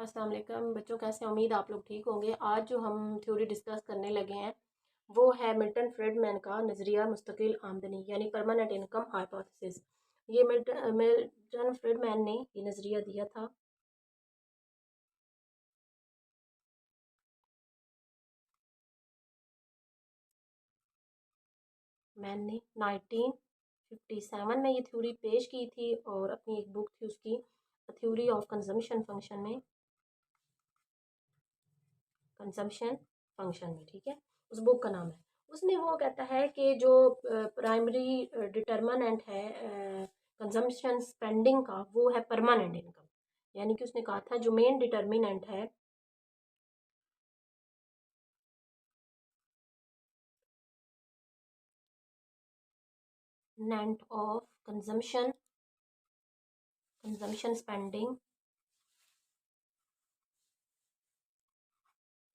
अस्सलाम वालेकुम बच्चों, कैसे उम्मीद आप लोग ठीक होंगे। आज जो हम थ्योरी डिस्कस करने लगे हैं वो है मिल्टन फ्रीडमैन का नज़रिया मुस्तकिल आमदनी यानी परमानेंट इनकम हाइपोथेसिस। ये मिल्टन फ्रीडमैन ने ये नज़रिया दिया था। मैंने 1957 में ये थ्योरी पेश की थी और अपनी एक बुक थी उसकी थ्योरी ऑफ कंजम्पशन फंक्शन में, ठीक है, उस बुक का नाम है। उसमें वो कहता है कि जो प्राइमरी डिटर्मिनेंट है कंजम्पशन स्पेंडिंग का वो है परमानेंट इनकम। यानी कि उसने कहा था जो मेन डिटर्मिनेंट है net of consumption spending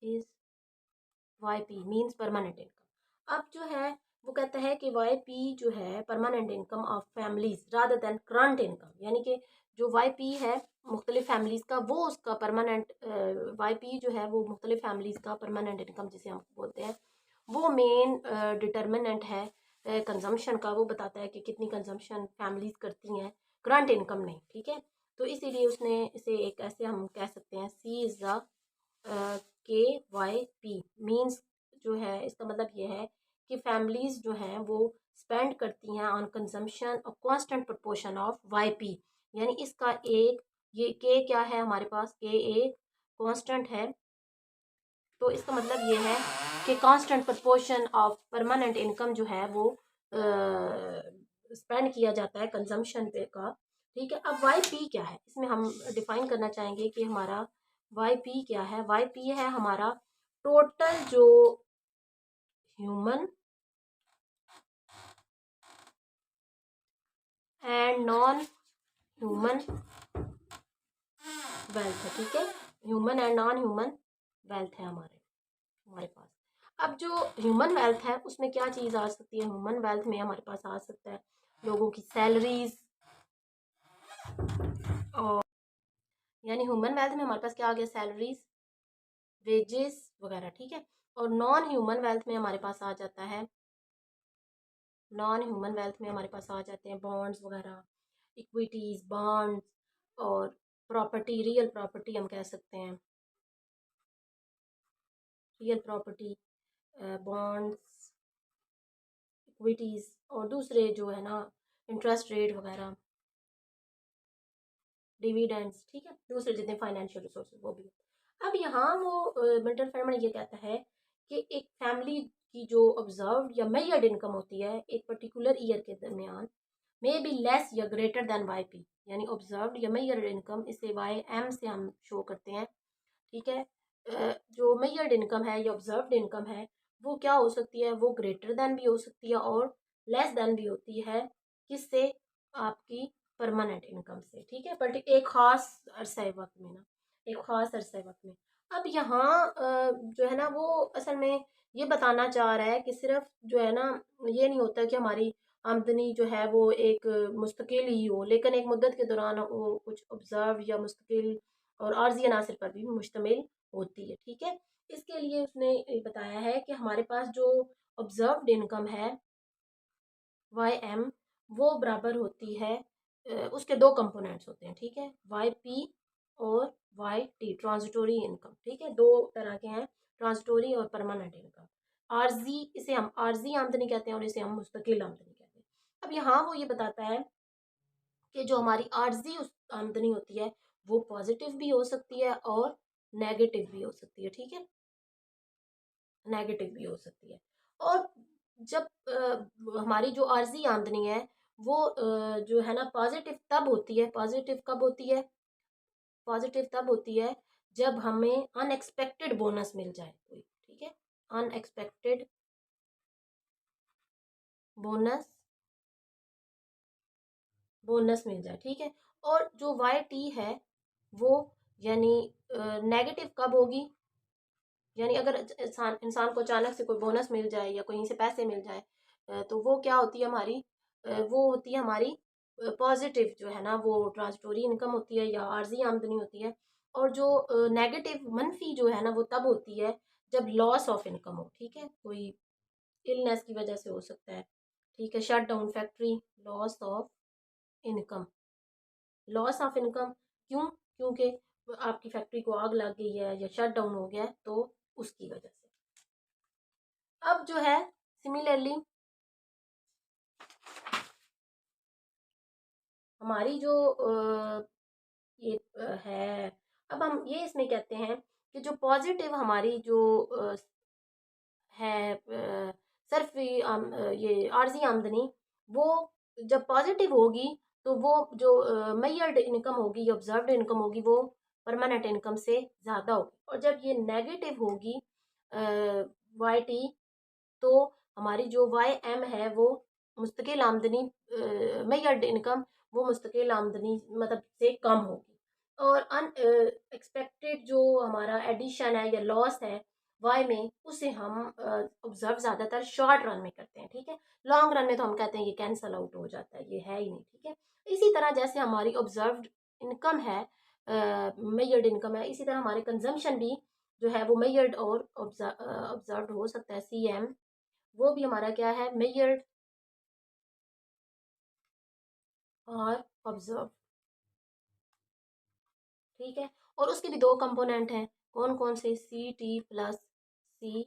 is YP means permanent income. अब जो है वो कहता है कि YP जो है permanent income of families rather than current income. यानी कि जो YP है मुख्तलिफ फैमिलीज का वो उसका परमानेंट YP जो है वो मुख्तलिफ फैमिलीज का परमानेंट इनकम जिसे हम बोलते हैं वो मेन डिटर्मिनेंट है कंजम्पशन का। वो बताता है कि कितनी कंजम्पशन फैमिलीज करती हैं, करंट इनकम नहीं, ठीक है। तो इसीलिए उसने इसे एक ऐसे हम कह सकते हैं C is the KYP means जो है इसका मतलब ये है कि फैमिलीज जो हैं वो स्पेंड करती हैं ऑन कंजम्पशन और कांस्टेंट प्रोपोर्शन ऑफ YP। यानी इसका एक ये के क्या है हमारे पास के एक कांस्टेंट है। तो इसका मतलब ये है कि constant proportion of permanent income जो है वो स्पेंड किया जाता है कंजम्पशन पे का, ठीक है। अब YP क्या है इसमें हम डिफाइन करना चाहेंगे कि हमारा YP क्या है। YP है हमारा टोटल जो human and non human wealth है, ठीक है। Human and non human wealth है हमारे पास। अब जो ह्यूमन वेल्थ है उसमें क्या चीज़ आ सकती है। ह्यूमन वेल्थ में हमारे पास आ सकता है लोगों की सैलरीज और यानी ह्यूमन वेल्थ में हमारे पास क्या आ गया, सैलरीज, वेजेस वगैरह, ठीक है। और नॉन ह्यूमन वेल्थ में हमारे पास आ जाता है बॉन्ड्स वगैरह, इक्विटीज, बॉन्ड्स और प्रॉपर्टी, रियल प्रॉपर्टी हम कह सकते हैं, रियल प्रॉपर्टी, बॉन्ड्स, इक्विटीज और दूसरे जो है ना इंटरेस्ट रेट वगैरह, डिविडेंड्स, ठीक है, दूसरे जितने फाइनेंशियल रिसोर्सेज वो भी। अब यहाँ वो मिल्टन फ्रीडमैन ये कहता है कि एक फैमिली की जो ऑब्जर्व या मेजर्ड इनकम होती है एक पर्टिकुलर ईयर के दरमियान मे बी लेस या ग्रेटर देन YP। यानी ऑब्जर्व या मेजर्ड इनकम इसे YM से हम शो करते हैं, ठीक है। जो मेजर्ड इनकम है या ऑब्जर्व्ड इनकम है वो क्या हो सकती है, वो ग्रेटर देन भी हो सकती है और लेस देन भी होती है। किससे, आपकी परमानेंट इनकम से, ठीक है, बट एक खास अरसे वक्त में ना, एक खास अरसे वक्त में। अब यहाँ जो है ना वो असल में ये बताना चाह रहा है कि सिर्फ जो है ना ये नहीं होता कि हमारी आमदनी जो है वो एक मुस्तकिल ही हो, लेकिन एक मुद्दत के दौरान वो कुछ ऑब्जर्व या मुस्तकिल और आर्जी अनासर पर भी मुश्तमिल होती है, ठीक है। इसके लिए उसने बताया है कि हमारे पास जो ऑब्जर्व्ड इनकम है YM वो बराबर होती है उसके दो कंपोनेंट्स होते हैं, ठीक है, YP और YT, ट्रांजिटोरी इनकम, ठीक है, दो तरह के हैं, ट्रांजिटोरी और परमानेंट इनकम। आर्जी, इसे हम आर्जी आमदनी कहते हैं और इसे हम मुस्तकिल आमदनी कहते हैं। अब यहाँ वो ये बताता है कि जो हमारी आर्जी आमदनी होती है वो पॉजिटिव भी हो सकती है और नेगेटिव भी हो सकती है, ठीक है, नेगेटिव भी हो सकती है। और जब हमारी जो आर्जी आमदनी है वो जो है ना पॉजिटिव तब होती है, पॉजिटिव कब होती है, पॉजिटिव तब होती है जब हमें अनएक्सपेक्टेड बोनस मिल जाए कोई, ठीक है, अनएक्सपेक्टेड बोनस बोनस मिल जाए, ठीक है। और जो YT है वो यानी नेगेटिव कब होगी, यानी अगर इंसान इंसान को अचानक से कोई बोनस मिल जाए या कहीं से पैसे मिल जाए तो वो क्या होती है हमारी वो होती है हमारी पॉजिटिव जो है ना वो ट्रांजिटोरी इनकम होती है या आर्जी आमदनी होती है। और जो नेगेटिव मनफी जो है ना वो तब होती है जब लॉस ऑफ इनकम हो, ठीक है, कोई इलनेस की वजह से हो सकता है, ठीक है, shut down factory, loss of income, loss of income क्यों, क्योंकि आपकी फैक्ट्री को आग लग गई है या शट डाउन हो गया है तो उसकी वजह से। अब जो है सिमिलरली हमारी जो ये है, अब हम ये इसमें कहते हैं कि जो पॉजिटिव हमारी जो है ये आर्जी आमदनी, वो जब पॉजिटिव होगी तो वो जो मेजर्ड इनकम होगी, ऑब्जर्व्ड इनकम होगी, वो परमानेंट इनकम से ज़्यादा होगी। और जब ये नेगेटिव होगी वाई टी, तो हमारी जो वाई एम है वो मुस्तकिल आमदनी, मेजर्ड इनकम, वो मुस्तकिल आमदनी मतलब से कम होगी। और अनएक्सपेक्टेड जो हमारा एडिशन है या लॉस है वाई में, उसे हम ऑब्जर्व ज़्यादातर शॉर्ट रन में करते हैं, ठीक है, लॉन्ग रन में तो हम कहते हैं ये कैंसल आउट हो जाता है, ये है ही नहीं, ठीक है। इसी तरह जैसे हमारी ऑब्जर्व्ड इनकम है, मेजर्ड इनकम है, इसी तरह हमारे कंजम्पशन भी जो है वो मेजर्ड और ऑब्जर्व्ड हो सकता है, सी एम, वो भी हमारा क्या है, मेजर्ड और ऑब्जर्व, ठीक है। और उसके भी दो कंपोनेंट हैं, कौन कौन से, C T plus C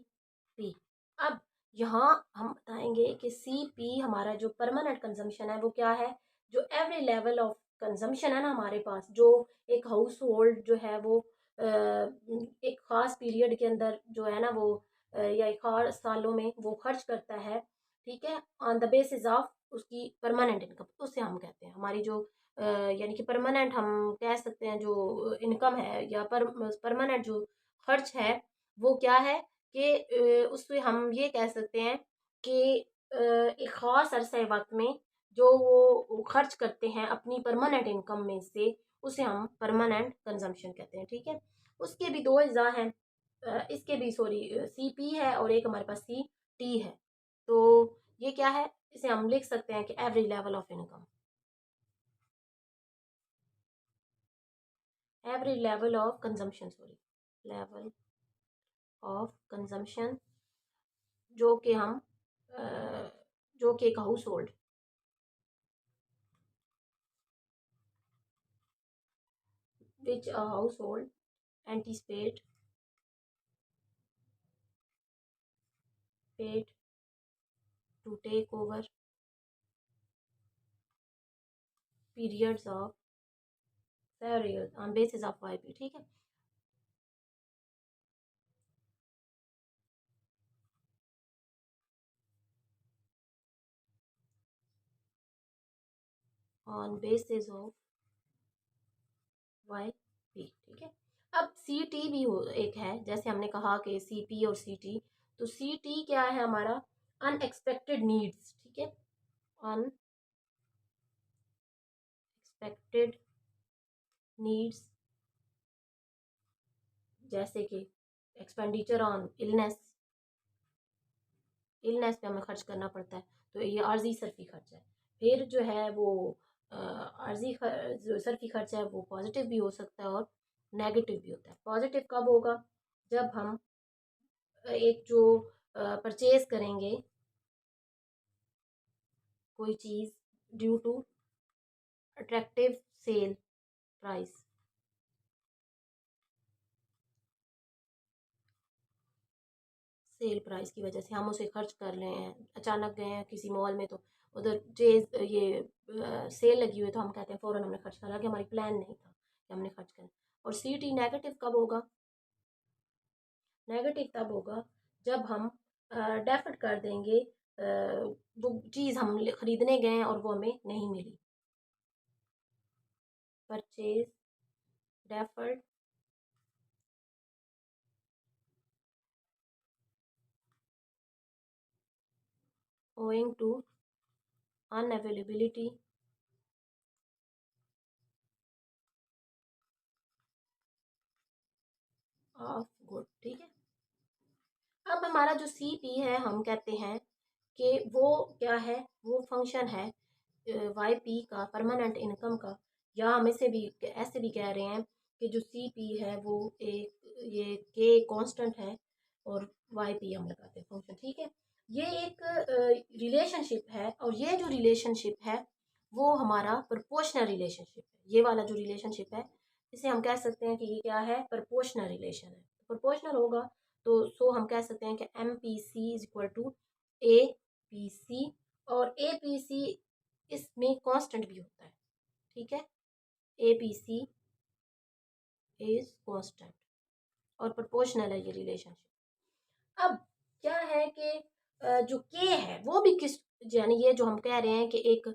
P. अब यहाँ हम बताएंगे कि सी पी हमारा जो परमानेंट कंजम्पशन है वो क्या है, जो एवरी लेवल ऑफ कंजम्पशन है ना हमारे पास, जो एक हाउस होल्ड जो है वो एक ख़ास पीरियड के अंदर जो है ना वो या एक खास सालों में वो खर्च करता है, ठीक है, ऑन द बेसिस ऑफ उसकी परमानेंट इनकम, उससे हम कहते हैं हमारी जो यानी कि परमानेंट हम कह सकते हैं जो इनकम है या परमानेंट जो खर्च है वो क्या है कि उससे हम ये कह सकते हैं कि एक ख़ास अरसे वक्त में जो वो खर्च करते हैं अपनी परमानेंट इनकम में से, उसे हम परमानेंट कंजम्पशन कहते हैं, ठीक है। उसके भी दो अज्जा हैं, इसके भी सॉरी सी पी है और एक हमारे पास सी टी है। तो ये क्या है, इसे हम लिख सकते हैं कि average level of income, average level of consumption, sorry, level of consumption, जो कि हम जो कि एक household, which a household anticipate paid to take over periods of periods on basis of YP, ठीक है। ऑन बेसिस ऑफ YP, ठीक है। अब सी टी भी हो एक है, जैसे हमने कहा कि सी पी और सी टी, तो सी टी क्या है हमारा, अनएक्सपेक्टेड नीड्स, ठीक है, अनएक्सपेक्टेड नीड्स, जैसे कि एक्सपेंडिचर ऑन इलनेस, इलनेस पे हमें खर्च करना पड़ता है, तो ये आर्जी सर्फी खर्च है। फिर जो है वो आर्जी जो सर्फी खर्च है वो पॉजिटिव भी हो सकता है और नेगेटिव भी होता है। पॉजिटिव कब होगा, जब हम एक जो परचेज करेंगे कोई चीज़ due to attractive sale price, sale price की वजह से हम उसे खर्च कर रहे हैं, अचानक गए हैं किसी मॉल में तो उधर चेज ये सेल लगी हुई, तो हम कहते हैं फ़ौरन हमने खर्च करा कि हमारी प्लान नहीं था कि हमने खर्च करना। और सी टी नेगेटिव कब होगा, नेगेटिव तब होगा जब हम डेफर्ड कर देंगे, वो चीज़ हम खरीदने गए हैं और वो हमें नहीं मिली, purchase deferred owing to unavailability of good, ठीक है। अब हमारा जो सी पी है हम कहते हैं कि वो क्या है, वो फंक्शन है वाई पी का, परमानेंट इनकम का, या हम इसे भी ऐसे भी कह रहे हैं कि जो सी पी है वो एक ये के कांस्टेंट है और वाई पी हम लगाते हैं फंक्शन, ठीक है। ये एक रिलेशनशिप है और ये जो रिलेशनशिप है वो हमारा प्रोपोर्शनल रिलेशनशिप है। ये वाला जो रिलेशनशिप है इसे हम कह सकते हैं कि ये क्या है, प्रोपोर्शनल रिलेशन है। प्रोपोर्शनल होगा तो सो हम कह सकते हैं कि M P C is equal to A P C, और ए पी सी इसमें कांस्टेंट भी होता है, ठीक है। A P C is constant और प्रोपोर्शनल है ये रिलेशनशिप। अब क्या है कि जो के है वो भी किस, यानी ये जो हम कह रहे हैं कि एक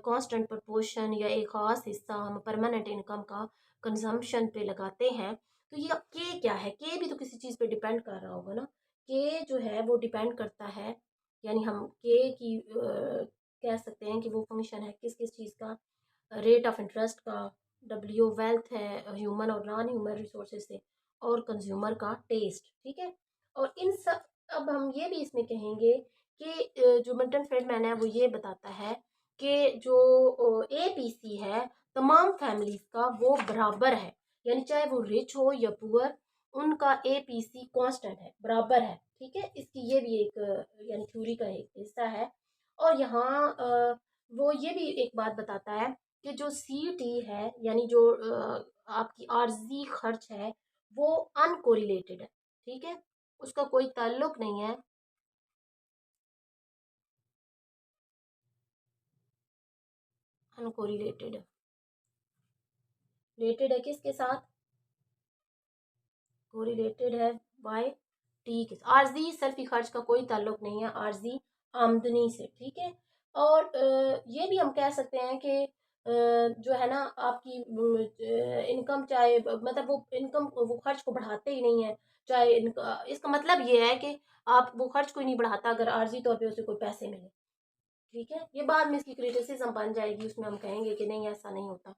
कांस्टेंट प्रोपोर्शन या एक खास हिस्सा हम परमानेंट इनकम का कंजम्पशन पे लगाते हैं, तो ये के क्या है, के भी तो किसी चीज़ पे डिपेंड कर रहा होगा ना। के जो है वो डिपेंड करता है, यानी हम के की कह सकते हैं कि वो फंक्शन है किस किस चीज़ का, रेट ऑफ इंटरेस्ट का, डब्ल्यू वेल्थ है ह्यूमन और नॉन ह्यूमन रिसोर्सेज से, और कंज्यूमर का टेस्ट, ठीक है। और इन सब, अब हम ये भी इसमें कहेंगे कि जो मिल्टन फ्रीडमैन है वो ये बताता है कि जो ए पी सी है तमाम फैमिलीज का वो बराबर है, यानी चाहे वो रिच हो या पुअर, उनका ए पी सी कॉन्स्टेंट है, बराबर है, ठीक है। इसकी ये भी एक यानी थ्योरी का एक हिस्सा है। और यहाँ वो ये भी एक बात बताता है कि जो सी टी है यानी जो आपकी आर्जी खर्च है वो अनकोरिलेटेड है, ठीक है, उसका कोई ताल्लुक नहीं है। अनकोरिलेटेड रिलेटेड है किसके साथ, कोरिलेटेड है बाय टी के साथ। आर्जी सर्फी खर्च का कोई ताल्लुक नहीं है आर्जी आमदनी से, ठीक है। और ये भी हम कह सकते हैं कि जो है ना आपकी इनकम, चाहे मतलब वो इनकम वो खर्च को बढ़ाते ही नहीं है, चाहे इसका मतलब ये है कि आप वो खर्च को ही नहीं बढ़ाता अगर आर्जी तौर पे उसे कोई पैसे मिले, ठीक है। ये बाद में इसकी क्रिटिसिज्म बन जाएगी, उसमें हम कहेंगे कि नहीं ऐसा नहीं होता।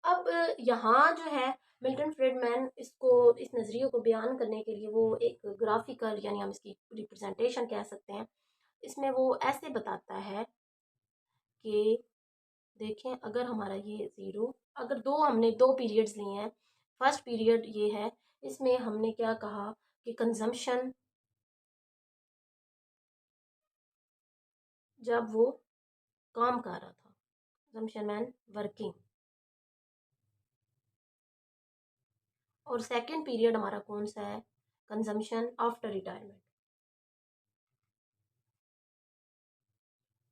अब यहाँ जो है मिल्टन फ्रीडमैन इसको, इस नज़रिए को बयान करने के लिए वो एक ग्राफिकल, यानी हम इसकी रिप्रेजेंटेशन कह सकते हैं, इसमें वो ऐसे बताता है कि देखें अगर हमारा ये ज़ीरो, अगर दो हमने दो पीरियड्स लिए हैं, फर्स्ट पीरियड ये है, इसमें हमने क्या कहा कि कंजम्पशन जब वो काम कर रहा था, कंजम्पशन मैन वर्किंग, और सेकंड पीरियड हमारा कौन सा है, consumption after retirement,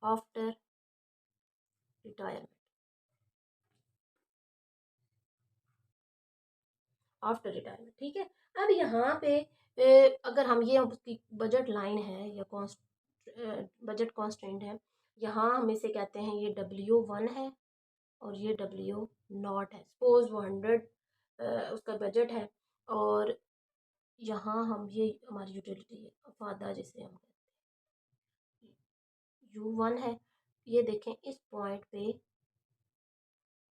after retirement, after retirement, ठीक है। अब यहाँ पे अगर हम ये उसकी बजट लाइन है या कॉन्स्ट बजट कॉन्स्टेंट है, यहाँ हम इसे कहते हैं ये W1 है और ये W0 है। सपोज वो 100 उसका बजट है, और यहाँ हम ये हमारी यूटिलिटी है अफादा जिसे हम U1 है। ये देखें इस पॉइंट पे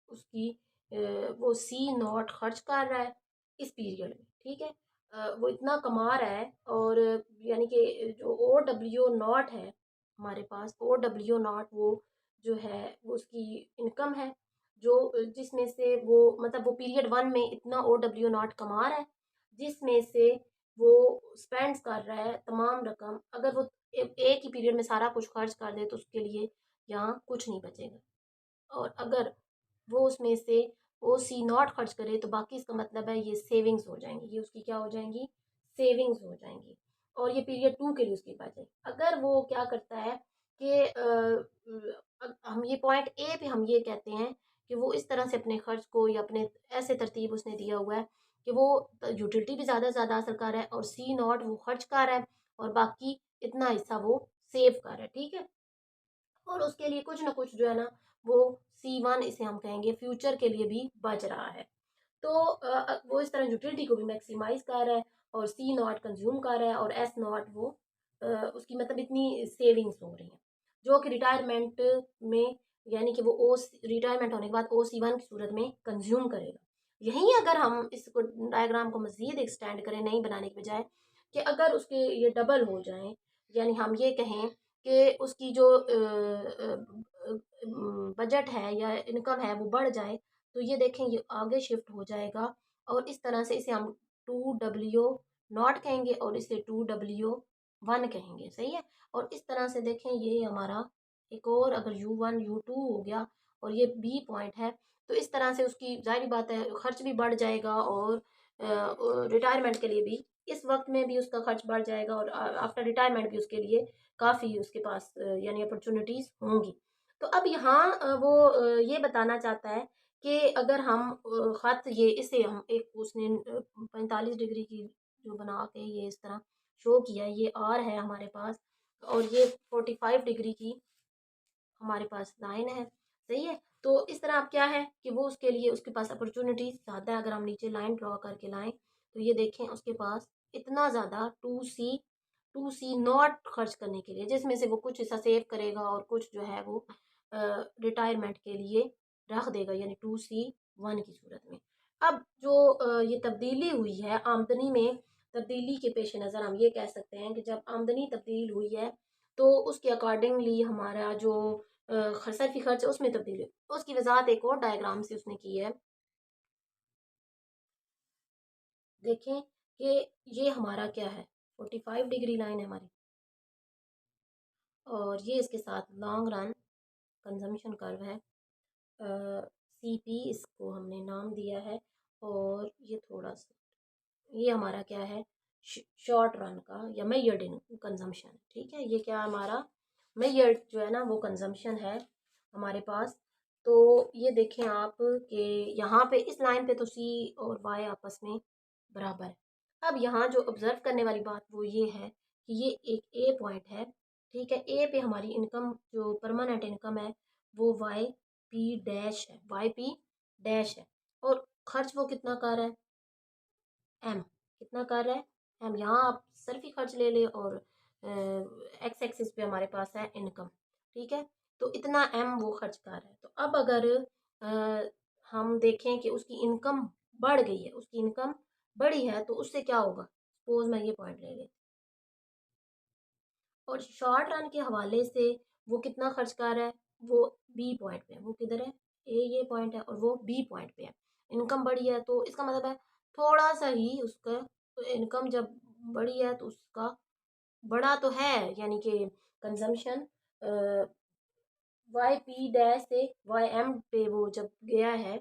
उसकी वो C0 खर्च कर रहा है इस पीरियड में, ठीक है। वो इतना कमा रहा है, और यानी कि जो O W0 है हमारे पास, O W0 वो जो है वो उसकी इनकम है, जो जिसमें से वो मतलब वो पीरियड वन में इतना O W0 कमा रहा है, जिसमें से वो स्पेंड्स कर रहा है तमाम रकम, अगर वो एक ही पीरियड में सारा कुछ खर्च कर दे तो उसके लिए यहाँ कुछ नहीं बचेगा। और अगर वो उसमें से O C0 खर्च करे तो बाकी इसका मतलब है ये सेविंग्स हो जाएंगी, ये उसकी क्या हो जाएंगी, सेविंग्स हो जाएंगी, और ये पीरियड टू के लिए उसकी बचेगी। अगर वो क्या करता है कि हम ये पॉइंट ए पे हम ये कहते हैं कि वो इस तरह से अपने खर्च को, या अपने ऐसे तरतीब उसने दिया हुआ है कि वो यूटिलिटी भी ज़्यादा से ज़्यादा हासिल कर रहा है, और C0 वो खर्च कर रहा है, और बाकी इतना हिस्सा वो सेव कर रहा है, ठीक है। और उसके लिए कुछ ना कुछ जो है ना वो C1 इसे हम कहेंगे फ्यूचर के लिए भी बच रहा है। तो वो इस तरह यूटिलिटी को भी मैक्सिमाइज कर रहा है, और C0 कंज्यूम कर रहा है, और S0 वो उसकी मतलब इतनी सेविंग्स हो रही हैं जो कि रिटायरमेंट में, यानी कि वो ओ रिटायरमेंट होने के बाद O C1 की सूरत में कंज्यूम करेगा। यहीं अगर हम इसको डायग्राम को मज़ीद एक्सटेंड करें नहीं बनाने के बजाय, कि अगर उसके ये डबल हो जाएं, यानी हम ये कहें कि उसकी जो बजट है या इनकम है वो बढ़ जाए, तो ये देखें ये आगे शिफ्ट हो जाएगा, और इस तरह से इसे हम 2W0 कहेंगे और इसे 2W1 कहेंगे, सही है। और इस तरह से देखें ये हमारा एक और अगर U1 U2 हो गया और ये बी पॉइंट है, तो इस तरह से उसकी जाहिर बात है खर्च भी बढ़ जाएगा और रिटायरमेंट के लिए भी इस वक्त में भी उसका खर्च बढ़ जाएगा और आफ्टर रिटायरमेंट भी उसके लिए काफ़ी उसके पास यानी अपॉर्चुनिटीज़ होंगी। तो अब यहाँ वो ये बताना चाहता है कि अगर हम ख़त ये इसे हम एक उसने 45 डिग्री की जो बना के ये इस तरह शो किया है, ये आर है हमारे पास और ये 45 डिग्री की हमारे पास लाइन है, सही है। तो इस तरह अब क्या है कि वो उसके लिए उसके पास अपॉर्चुनिटीज ज़्यादा है। अगर हम नीचे लाइन ड्रॉ करके लाएं तो ये देखें उसके पास इतना ज़्यादा टू सी नॉट खर्च करने के लिए, जिसमें से वो कुछ हिस्सा सेव करेगा और कुछ जो है वो रिटायरमेंट के लिए रख देगा, यानी 2C1 की सूरत में। अब जो ये तब्दीली हुई है आमदनी में, तब्दीली के पेश नज़र हम ये कह सकते हैं कि जब आमदनी तब्दील हुई है तो उसके अकॉर्डिंगली हमारा जो सरफी खर्च है उसमें तब्दीली हुई। उसकी वजाहत एक और डायग्राम से उसने की है। देखें कि ये हमारा क्या है, 45 डिग्री लाइन है हमारी और ये इसके साथ लॉन्ग रन कंजम्पशन कर्व है। CP इसको हमने नाम दिया है और ये थोड़ा सा ये हमारा क्या है, शॉर्ट रन का या मेजर्ड इन कंजम्पशन, ठीक है। ये क्या हमारा मेजर्ड जो है ना वो कंजम्पशन है हमारे पास। तो ये देखें आप कि यहाँ पे इस लाइन पे तो C और Y आपस में बराबर है। अब यहाँ जो ऑब्जर्व करने वाली बात वो ये है कि ये एक ए पॉइंट है, ठीक है। ए पे हमारी इनकम जो परमानेंट इनकम है वो YP डैश है, YP डैश है और खर्च वो कितना कर रहा है, एम कितना कर रहा है एम। यहाँ आप सिर्फ ही खर्च ले ले और एक्स एक्सिस पे हमारे पास है इनकम, ठीक है। तो इतना एम वो खर्च कर रहा है। तो अब अगर अ, हम देखें कि उसकी इनकम बढ़ गई है, उसकी इनकम बढ़ी है, तो उससे क्या होगा, सपोज मैं ये पॉइंट ले लेती और शॉर्ट रन के हवाले से वो कितना खर्च कर रहा है, वो बी पॉइंट पे है। वो किधर है, ये पॉइंट है और वो बी पॉइंट पे है। इनकम बढ़ी है तो इसका मतलब है थोड़ा सा ही उसका इनकम जब बढ़ी है तो उसका बड़ा तो है, यानी कि कंजम्पशन YP डैश से YM पे वो जब गया है,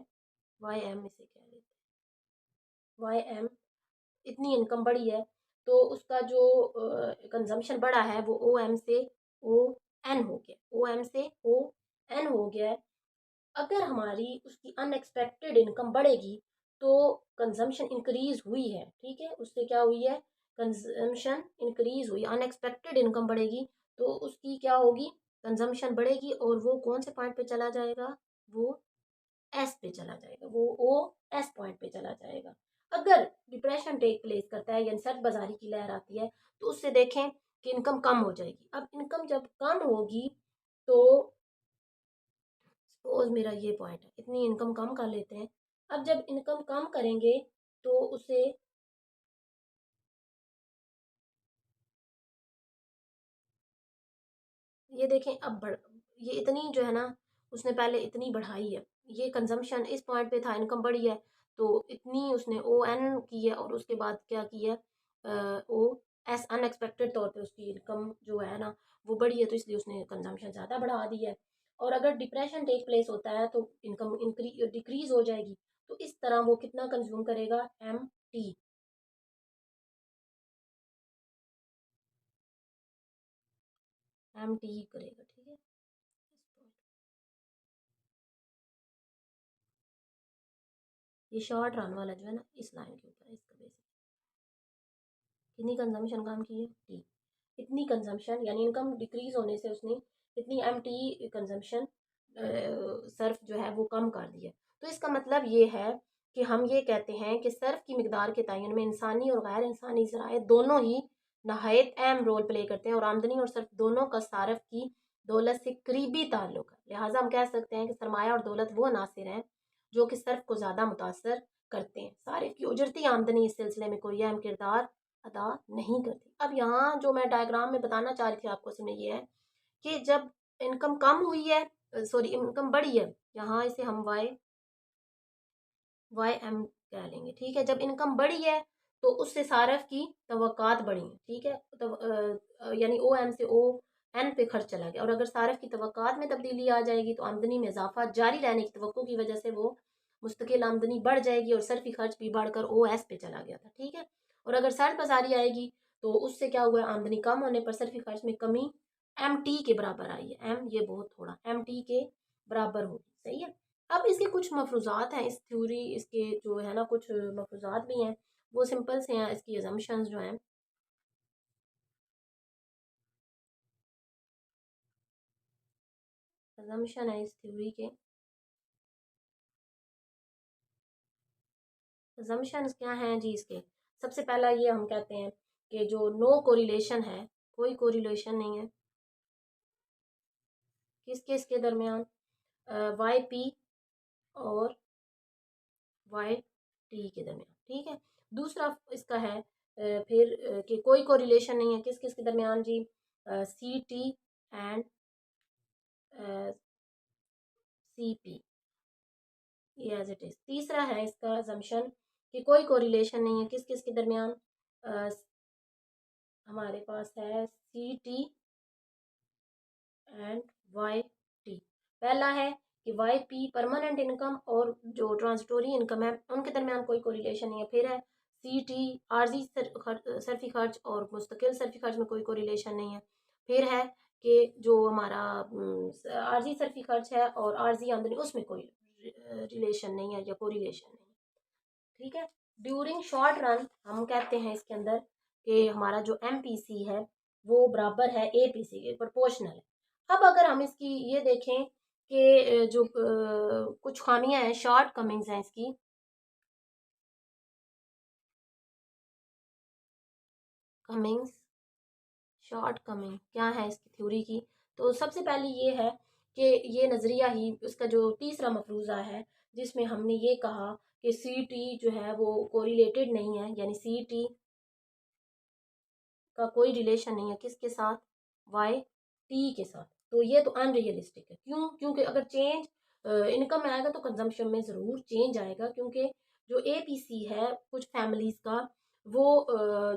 YM इसे क्या लेते हैं, YM इतनी इनकम बढ़ी है तो उसका जो कंजम्पशन बढ़ा है वो OM से ON हो गया, OM से ON हो गया है। अगर हमारी उसकी अनएक्सपेक्टेड इनकम बढ़ेगी तो कंजम्पशन इंक्रीज हुई है, ठीक है। उससे क्या हुई है, कंजम्पशन इंक्रीज हुई, अनएक्सपेक्टेड इनकम बढ़ेगी तो उसकी क्या होगी, कंजम्पशन बढ़ेगी और वो कौन से पॉइंट पे चला जाएगा, वो एस पे चला जाएगा, वो एस पॉइंट पे चला जाएगा। अगर डिप्रेशन टेक प्लेस करता है यानी सर्द बाजारी की लहर आती है तो उससे देखें कि इनकम कम हो जाएगी। अब इनकम जब कम होगी तो सपोज मेरा ये पॉइंट है, इतनी इनकम कम कर लेते हैं। अब जब इनकम कम करेंगे तो उसे ये देखें अब ये इतनी जो है ना उसने पहले इतनी बढ़ाई है, ये कंजम्पशन इस पॉइंट पे था, इनकम बढ़ी है तो इतनी उसने ON की है और उसके बाद क्या किया है, OS अनएक्सपेक्टेड तौर पे उसकी इनकम जो है ना वो बढ़ी है तो इसलिए उसने कंजम्पशन ज़्यादा बढ़ा दी है। और अगर डिप्रेशन टेक प्लेस होता है तो इनकम डिक्रीज हो जाएगी। तो इस तरह वो कितना कंज्यूम करेगा, MT करेगा, ठीक है। ये शॉर्ट रन वाला जो है ना इस लाइन के ऊपर है, इसका बेसिक कितनी कंजम्पशन काम की है, टी। इतनी कंजम्पशन यानी इनकम डिक्रीज होने से उसने इतनी MT कंजम्पशन सर्फ जो है वो कम कर दिया। तो इसका मतलब ये है कि हम ये कहते हैं कि सर्फ की मकदार के तयन में इंसानी और गैर इंसानी ज़राए दोनों ही नहायत अहम रोल प्ले करते हैं और आमदनी और सर्फ दोनों का सारफ की दौलत से करीबी ताल्लुक है। लिहाजा हम कह सकते हैं कि सरमाया और दौलत वो अनासिर हैं जो कि सर्फ को ज़्यादा मुतासर करते हैं। सारिफ की उजरती आमदनी इस सिलसिले में कोई अहम किरदार अदा नहीं करती। अब यहाँ जो मैं डायग्राम में बताना चाह रही थी आपको इसमें ये है कि जब इनकम कम हुई है, सॉरी इनकम बढ़ी है, यहाँ इसे हम वाई वाई एम कह लेंगे, ठीक है। जब इनकम बढ़ी है तो उससे सारफ की तवक्कात बढ़ी है, ठीक है। तो यानी ओ एम से ओ एन पे खर्च चला गया। और अगर सारफ की तवक्कात में तब्दीली आ जाएगी तो आमदनी में इजाफा जारी रहने की तवक्को की वजह से वो मुस्तकिल आमदनी बढ़ जाएगी और सरफी खर्च भी बढ़कर ओ एस पे चला गया था, ठीक है। और अगर सर्द बाजारी आएगी तो उससे क्या हुआ, आमदनी कम होने पर सरफी खर्च में कमी एम टी के बराबर आई है। एम ये बहुत थोड़ा, एम टी के बराबर होगी, सही है। अब इसके कुछ मफरूजात हैं, इस थ्योरी इसके जो है ना कुछ मफरूजात भी हैं, वो सिंपल से हैं। इसकी अजम्पशंस जो हैं, अजम्पशन है इस थ्योरी के, अजम्पशंस क्या हैं जी इसके। सबसे पहला ये हम कहते हैं कि जो नो कोरिलेशन है, कोई कोरिलेशन नहीं है किस किस के दरमियान, वाई पी और वाई टी के दरमियान, ठीक है। दूसरा इसका है फिर कि कोई कोरिलेशन नहीं है किस किस के दरमियान जी, C T and C P, ये एज इट इज। तीसरा है इसका assumption कि कोई कोरिलेशन नहीं है किस किस के दरमियान, हमारे पास है C T and Y T. पहला है कि वाई पी परमानेंट इनकम और जो ट्रांसटोरी इनकम है उनके दरमियान कोई कोरिलेशन नहीं है। फिर है सी टी आर्जी सर्फी खर्च और मुस्तकिल सर्फी खर्च में कोई कोरिलेशन नहीं है। फिर है कि जो हमारा आर्जी सर्फी खर्च है और आर्जी आमदनी उसमें कोई रिलेशन नहीं है या कोरिलेशन नहीं है, ठीक है। ड्यूरिंग शॉर्ट रन हम कहते हैं इसके अंदर कि हमारा जो एम पी सी है वो बराबर है ए पी सी के, प्रोपोर्शनल है। अब अगर हम इसकी ये देखें कि जो कुछ खामियां हैं, शॉर्ट कमिंग्स हैं इसकी, कमिंग्स शॉर्ट कमिंग क्या है इसकी थ्योरी की। तो सबसे पहली ये है कि ये नज़रिया ही उसका जो तीसरा मफरूज़ा है जिसमें हमने ये कहा कि सी टी जो है वो कोरिलेटेड नहीं है, यानी सी टी का कोई रिलेशन नहीं है किसके साथ, वाई टी के साथ। तो ये तो अनरियलिस्टिक है। क्यों? क्योंकि अगर चेंज इनकम में आएगा तो कंजम्पशन में ज़रूर चेंज आएगा, क्योंकि जो ए पी सी है कुछ फैमिलीज़ का वो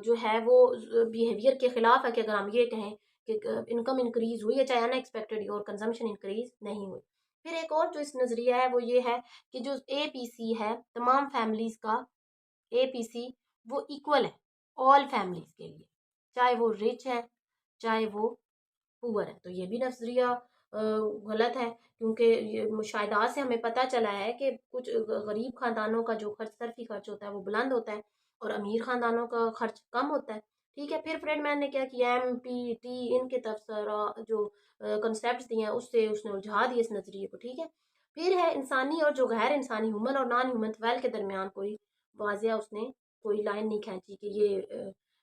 जो है वो बिहेवियर के ख़िलाफ़ है कि अगर हम ये कहें कि इनकम इंक्रीज़ हुई है चाहे अनएक्सपेक्टेड और कंजम्पशन इंक्रीज़ नहीं हुई। फिर एक और जो इस नज़रिया है वो ये है कि जो ए पी सी है तमाम फैमिलीज़ का, ए पी सी वो इक्वल है ऑल फैमिलीज़ के लिए, चाहे वो रिच है चाहे वो पुअर है। तो ये भी नजरिया गलत है, क्योंकि ये मुशाहिदात से हमें पता चला है कि कुछ गरीब खानदानों का जो खर्च सर्फी खर्च होता है वो बुलंद होता है और अमीर खानदानों का खर्च कम होता है, ठीक है। फिर फ्रेडमैन ने क्या किया, एम पी टी इनके तफसरा जो कंसेप्ट दिए हैं उससे उसने उलझा दिया इस नज़रिए को, ठीक है। फिर है इंसानी और जो गैर इंसानी ह्यूमन और नॉन ह्यूमन वेल के दरमियान कोई वाजिया उसने कोई लाइन नहीं खींची कि ये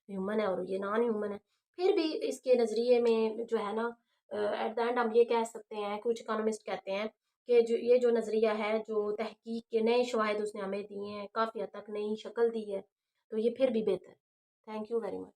ह्यूमन है और ये नॉन ह्यूमन है। फिर भी इसके नज़रिए में जो है ना एट द एंड हम ये कह सकते हैं, कुछ इकोनॉमिस्ट कहते हैं कि जो ये जो नज़रिया है जो तहकीक के नए शवाहिद उसने हमें दिए हैं काफ़ी हद तक नई शक्ल दी है, तो ये फिर भी बेहतर। Thank you very much.